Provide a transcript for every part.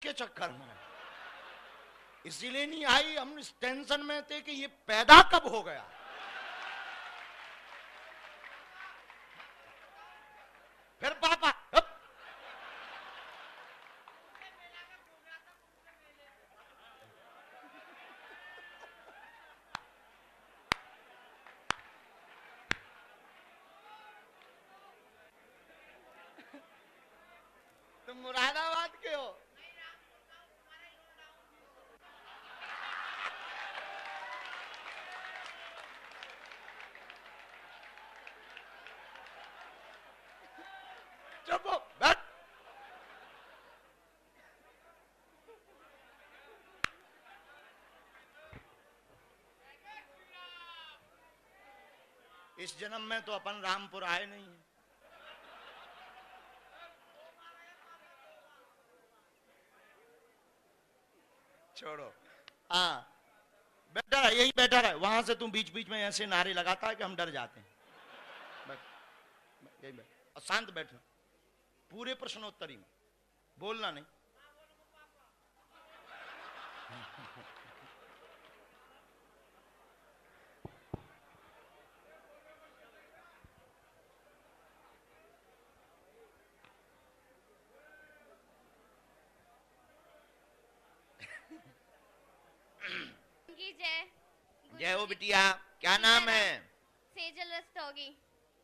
के चक्कर में, इसीलिए नहीं आई। हम इस टेंशन में थे कि ये पैदा कब हो गया। फिर पापा तुम मुरादाबाद के हो? चुप हो, बैठ। इस जन्म में तो अपन रामपुर आए नहीं है। छोड़ो, हाँ बैठा रहा, यही बैठा रहा। वहां से तुम बीच बीच में ऐसे नारे लगाता है कि हम डर जाते हैं। यही बैठ और शांत बैठो, पूरे प्रश्नोत्तरी में बोलना नहीं। जय जय हो बिटिया, क्या नाम है? सेजल रस्तोगी।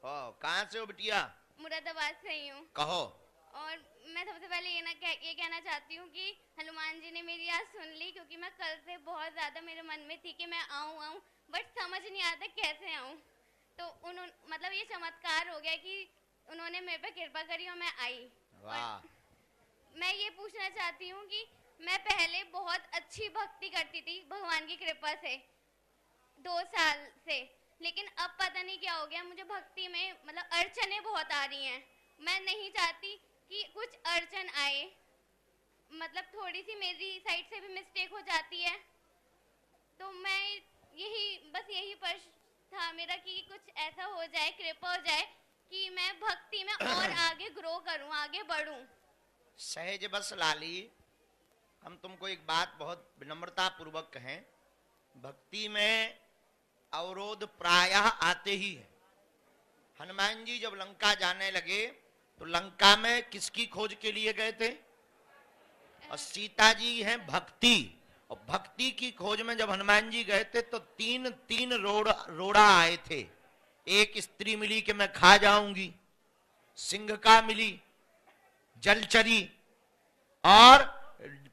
ओ, कहाँ से हो बिटिया? मुरादाबाद से ही हूँ। कहो। और मैं सबसे पहले ये कहना चाहती हूँ कि हनुमान जी ने मेरी आज सुन ली, क्योंकि मैं कल से बहुत ज्यादा मेरे मन में थी कि मैं आऊँ बट समझ नहीं आता कैसे आऊँ। तो उन्होंने मतलब ये चमत्कार हो गया कि उन्होंने मेरे पे कृपा करी और मैं आई। वाह। मैं ये पूछना चाहती हूँ कि मैं पहले बहुत अच्छी भक्ति करती थी भगवान की कृपा से 2 साल से, लेकिन अब पता नहीं क्या हो गया, मुझे भक्ति में मतलब अड़चने बहुत आ रही हैं। मैं नहीं चाहती कि कुछ अड़चन आए, मतलब थोड़ी सी मेरी साइड से भी मिस्टेक हो जाती है। तो मैं यही प्रश्न था मेरा कि कुछ ऐसा हो जाए, कृपा हो जाए कि मैं भक्ति में और आगे ग्रो करूं, आगे बढ़ूं। सहज बस लाली, हम तुमको एक बात बहुत विनम्रता पूर्वक कहें, भक्ति में अवरोध प्रायः आते ही है। हनुमान जी जब लंका जाने लगे तो लंका में किसकी खोज के लिए गए थे? और सीता जी हैं भक्ति, और भक्ति की खोज में जब हनुमान जी गए थे तो तीन रोड़ा आए थे। एक स्त्री मिली कि मैं खा जाऊंगी, सिंह का मिली, जलचरी, और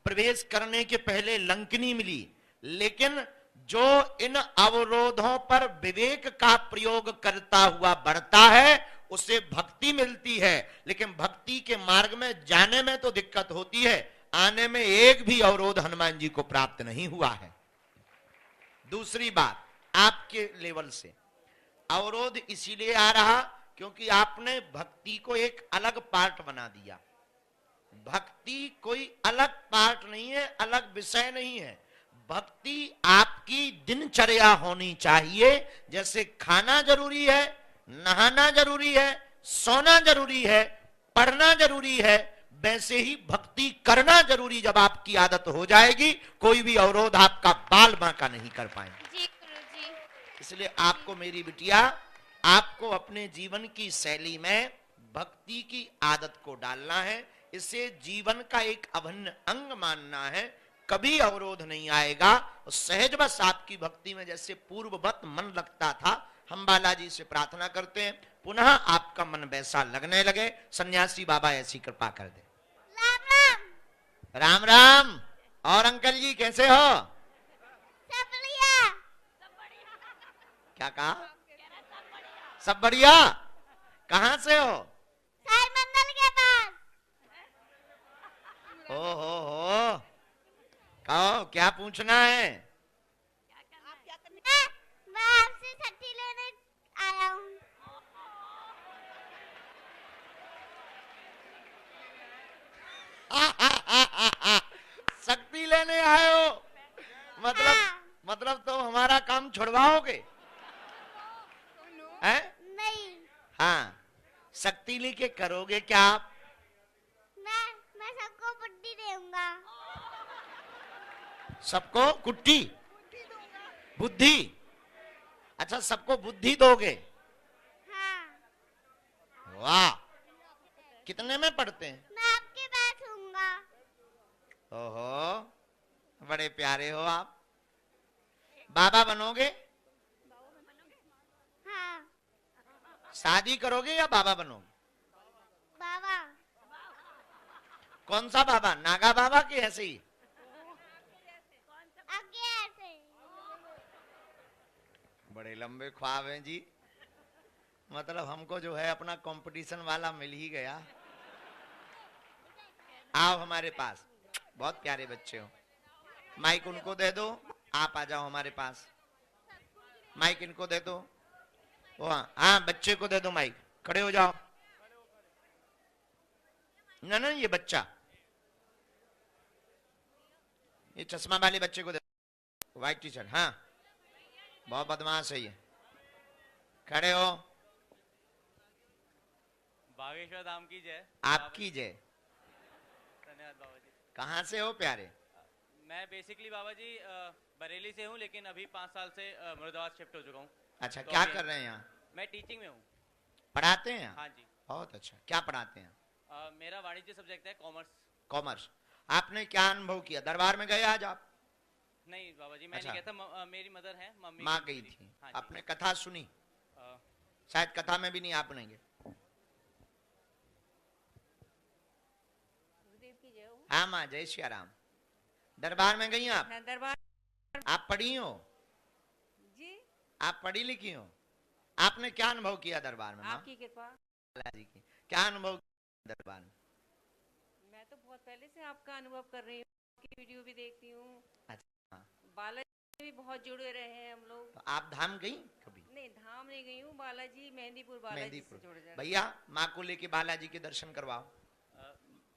प्रवेश करने के पहले लंकनी मिली। लेकिन जो इन अवरोधों पर विवेक का प्रयोग करता हुआ बढ़ता है उसे भक्ति मिलती है। लेकिन भक्ति के मार्ग में जाने में तो दिक्कत होती है, आने में एक भी अवरोध हनुमान जी को प्राप्त नहीं हुआ है। दूसरी बात, आपके लेवल से अवरोध इसीलिए आ रहा क्योंकि आपने भक्ति को एक अलग पार्ट बना दिया। भक्ति कोई अलग पार्ट नहीं है, अलग विषय नहीं है। भक्ति आपकी दिनचर्या होनी चाहिए। जैसे खाना जरूरी है, नहाना जरूरी है, सोना जरूरी है, पढ़ना जरूरी है, वैसे ही भक्ति करना जरूरी। जब आपकी आदत हो जाएगी कोई भी अवरोध आपका बाल बांका नहीं कर पाएंगे। जी गुरुजी। इसलिए आपको मेरी बिटिया, आपको अपने जीवन की शैली में भक्ति की आदत को डालना है। इसे जीवन का एक अभिन्न अंग मानना है। कभी अवरोध नहीं आएगा। सहज बस आपकी भक्ति में जैसे पूर्ववत मन लगता था, हम बालाजी से प्रार्थना करते हैं पुनः आपका मन वैसा लगने लगे। सन्यासी बाबा ऐसी कृपा कर दे। राम राम। राम राम। और अंकल जी कैसे हो? सब बढ़िया। क्या कहा? सब बढ़िया। कहां से हो? साई मंदिर के पास। हो कहो, क्या पूछना है? मैं आपसे छठी लेने आया हूँ। शक्ति लेने आए हो? मतलब तो हमारा काम छुड़वाओगे? हैं? नहीं। हाँ, शक्ति लेके करोगे क्या आप? मैं सबको बुद्धि दूंगा। सबको कुट्टी बुद्धि। अच्छा, सबको बुद्धि दोगे? हाँ। वाह, कितने में पढ़ते हैं? मैं आपके पास हूँगा। ओहो, बड़े प्यारे हो आप। बाबा बनोगे? हाँ। शादी करोगे या बाबा बनोगे? बाबा। कौन सा बाबा? नागा बाबा की ऐसे ही? आगे ऐसे। बड़े लंबे ख्वाब हैं जी। मतलब हमको जो है अपना कंपटीशन वाला मिल ही गया। आओ हमारे पास, बहुत प्यारे बच्चे हो। माइक उनको दे दो, आप आ जाओ हमारे पास। माइक इनको दे दो। वो हाँ, बच्चे को दे दो माइक। खड़े हो जाओ। ना ना, ये बच्चा, ये चश्मा वाले बच्चे को दे दो, व्हाइट टी शर्ट। हाँ, बहुत बदमाश है ये। खड़े हो। बागेश्वर धाम की जय। आपकी जय। धन्यवाद बाबा जी। कहाँ से हो प्यारे? मैं बेसिकली बाबा जी बरेली से हूँ, लेकिन अभी 5 साल से मुरादाबाद शिफ्ट हो चुका हूँ। अच्छा, तो क्या अभी कर रहे हैं यहाँ? मैं टीचिंग में हूँ। पढ़ाते हैं यहाँ? हाँ जी। बहुत अच्छा। क्या पढ़ाते हैं? मेरा वाणिज्य सब्जेक्ट है कॉमर्स। कॉमर्स। आपने क्या अनुभव किया? दरबार में गए आज आप? नहीं बाबा जी, मैं अच्छा। नहीं कहता, मेरी मदर है, मम्मी माँ गई गई मेरी। थी। हाँ जी। आपने कथा सुनी? अ, शायद कथा में भी नहीं आपने गए। हाँ माँ, जय श्री राम। दरबार में गई आप? दरबार। आप पढ़ी हो? जी। आप पढ़ी लिखी हो? आपने क्या अनुभव किया दरबार में? माँ आपकी कृपा। बालाजी की क्या अनुभव किया दरबार में? मैं तो बहुत पहले से आपका अनुभव कर रही हूँ, आपकी वीडियो भी देखती हूँ। अच्छा। बालाजी भी बहुत जुड़े रहे हैं हम लोग। तो आप धाम गई कभी? नहीं, धाम नहीं गई हूँ। बालाजी मेहंदीपुर बालाजी से जुड़ जाए। भैया, माँ को लेके बालाजी के दर्शन करवाओ।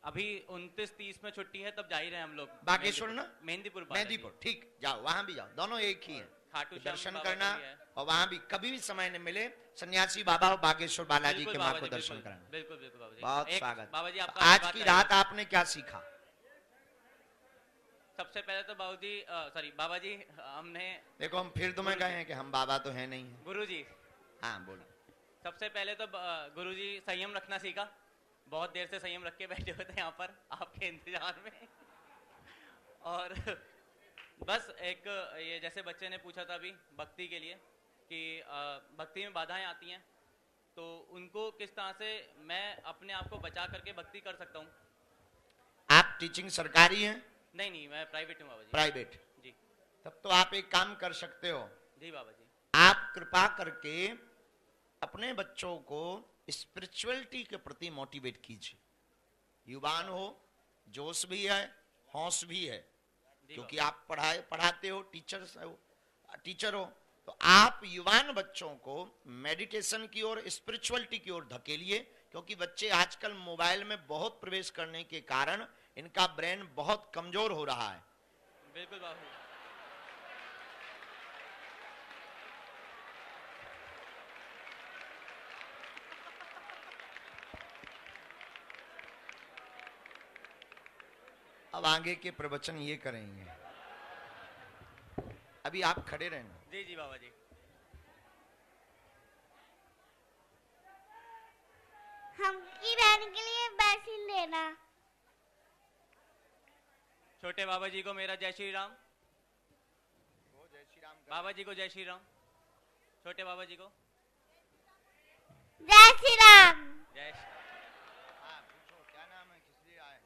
अभी 29-30 में छुट्टी है, तब जा ही रहे हैं हम लोग। बागेश्वर ना? मेहंदीपुर मेहंदीपुर, ठीक। जाओ, वहां भी जाओ, दोनों एक ही है। खाटू श्याम दर्शन बाबा करना का भी है। और वहां भी कभी भी समय न मिले, सन्यासी बाबा और बागेश्वर बालाजी बिल्कुल के बाबा माँ को जी, दर्शन बिल्कुल, कराना। बिल्कुल बिल्कुल बाबा जी। बहुत एक स्वागत। बाबा जी, तो आपका आज आशीर्वाद की चाहिए। रात आपने क्या सीखा? सबसे पहले तो बाबू जी, सॉरी बाबा जी, हमने देखो, हम फिर तुम्हें कहे हैं कि हम बाबा तो है नहीं है। गुरु जी, हाँ बोलो। सबसे पहले तो गुरु जी संयम रखना सीखा। बहुत देर से संयम रख के बैठे हुए थे यहाँ पर आपके इंतजार में। और बस एक ये जैसे बच्चे ने पूछा था अभी भक्ति के लिए कि भक्ति में बाधाएं आती हैं, तो उनको किस तरह से मैं अपने आप को बचा करके भक्ति कर सकता हूँ। आप टीचिंग सरकारी हैं? नहीं नहीं, मैं प्राइवेट हूँ बाबा जी। प्राइवेट? जी तब तो आप एक काम कर सकते हो। जी बाबा जी। आप कृपा करके अपने बच्चों को स्पिरिचुअलिटी के प्रति मोटिवेट कीजिए। युवान हो, जोश भी है, हौस भी है, क्योंकि आप पढ़ाते हो, टीचर हो, तो आप युवान बच्चों को मेडिटेशन की ओर, स्पिरिचुअलिटी की ओर धकेलिए, क्योंकि बच्चे आजकल मोबाइल में बहुत प्रवेश करने के कारण इनका ब्रेन बहुत कमजोर हो रहा है। बिल्कुल बाबू। अब आगे के प्रवचन ये करेंगे, अभी आप खड़े रहना। जी जी बाबा जी। हमकी बहन के लिए बैसी लेना। छोटे बाबा जी को मेरा जय श्री राम। जय श्री राम। बाबा जी को जय श्री राम। छोटे बाबा जी को जय श्री राम। जय। हाँ, पूछो क्या नाम है, किस लिए आए?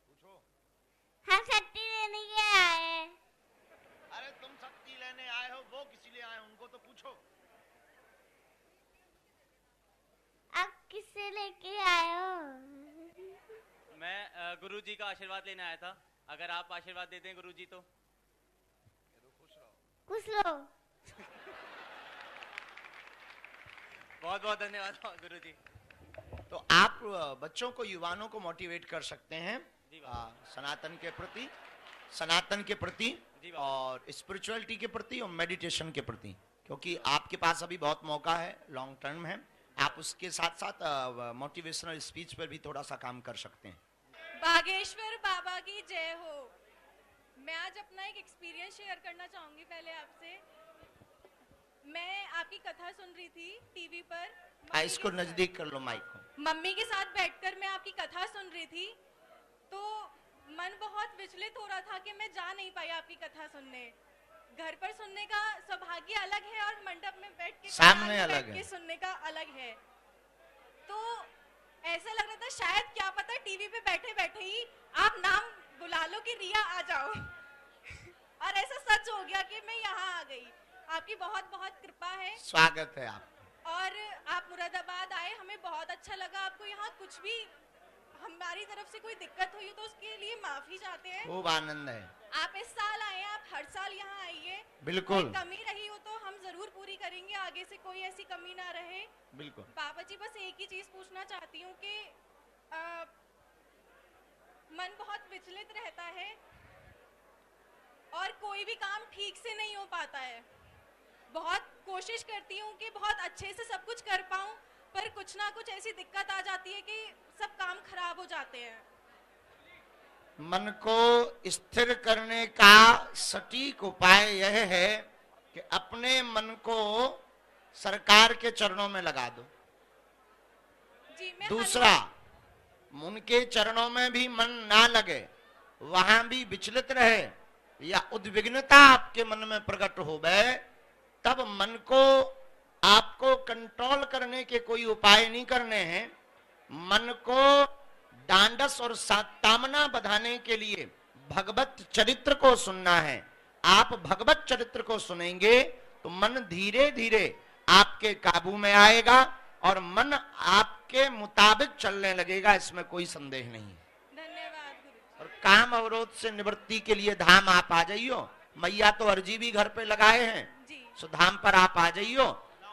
पूछो। हम शक्ति लेने के आए हैं। अरे तुम शक्ति लेने आए हो, वो किस लिए आए, उनको तो पूछो। आप किससे लेके आए हो? मैं गुरु जी का आशीर्वाद लेने आया था। अगर आप आशीर्वाद देते हैं गुरु जी तो कुछ लो। बहुत बहुत धन्यवाद गुरु जी। तो आप बच्चों को, युवानों को मोटिवेट कर सकते हैं जी बाबा। सनातन के प्रति, सनातन के प्रति जी बाबा। और स्पिरिचुअलिटी के प्रति और मेडिटेशन के प्रति, क्योंकि आपके पास अभी बहुत मौका है, लॉन्ग टर्म है। आप उसके साथ साथ मोटिवेशनल स्पीच पर भी थोड़ा सा काम कर सकते हैं। बागेश्वर बाबा की जय हो। मैं आज अपना एक एक्सपीरियंस शेयर करना चाहूंगी पहले आपसे। मैं आपकी कथा सुन रही थी टीवी पर। इसको नजदीक कर लो माइक को। मम्मी के साथ बैठकर मैं आपकी कथा सुन रही थी, तो मन बहुत विचलित हो रहा था कि मैं जा नहीं पाई आपकी कथा सुनने। घर पर सुनने का सौभाग्य अलग है और मंडप में बैठ के सामने अलग है, सुनने का अलग है। तो ऐसा लग रहा था शायद क्या पता टीवी पे बैठे बैठे ही आप नाम बुला लो कि रिया आ जाओ। और ऐसा सच हो गया कि मैं यहाँ आ गई। आपकी बहुत बहुत कृपा है। स्वागत है आप। और आप मुरादाबाद आए, हमें बहुत अच्छा लगा। आपको यहाँ कुछ भी हमारी तरफ से कोई दिक्कत हुई तो उसके लिए माफी चाहते हैं। खूब आनंद है। आप इस साल आए, आप हर साल यहाँ आइए। बिल्कुल। कमी रही हो तो हम जरूर पूरी करेंगे, आगे से कोई ऐसी कमी ना रहे। बिल्कुल। बाबा जी बस एक ही चीज पूछना चाहती हूँ कि मन बहुत विचलित रहता है और कोई भी काम ठीक से नहीं हो पाता है। बहुत कोशिश करती हूँ कि बहुत अच्छे से सब कुछ कर पाऊँ, पर कुछ ना कुछ ऐसी दिक्कत आ जाती है कि सब काम खराब हो जाते हैं। मन को स्थिर करने का सटीक उपाय यह है कि अपने मन को सरकार के चरणों में लगा दो। जी, मैं दूसरा, उनके चरणों में भी मन ना लगे, वहां भी विचलित रहे या उद्विग्नता आपके मन में प्रकट हो गए, तब मन को आपको कंट्रोल करने के कोई उपाय नहीं करने हैं। मन को डांडस और सामना बढ़ाने के लिए भगवत चरित्र को सुनना है। आप भगवत चरित्र को सुनेंगे तो मन धीरे धीरे आपके काबू में आएगा और मन आपके मुताबिक चलने लगेगा, इसमें कोई संदेह नहीं है। धन्यवाद गुरु। और काम अवरोध से निवृत्ति के लिए धाम आप आ जाइयो। मैया तो अर्जी भी घर पे लगाए हैं, सो धाम पर आप आ जाइयो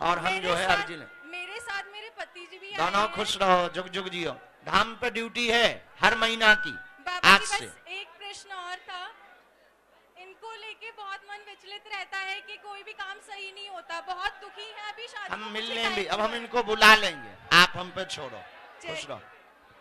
और हम जो है अर्जी लें। मेरे साथ मेरे पति जी भी दोनों खुश रहो, जुग जुग जियो। धाम पे ड्यूटी है हर महीना की। बाबा आज जी से बस एक प्रश्न और था। इनको लेके बहुत मन विचलित रहता है कि कोई भी काम सही नहीं होता, बहुत दुखी है। अभी शादी हम को मिल कुछ लेंगे, टाइम अब हम हुआ है। इनको बुला लेंगे, आप हम पे छोड़ो। खुश रहो।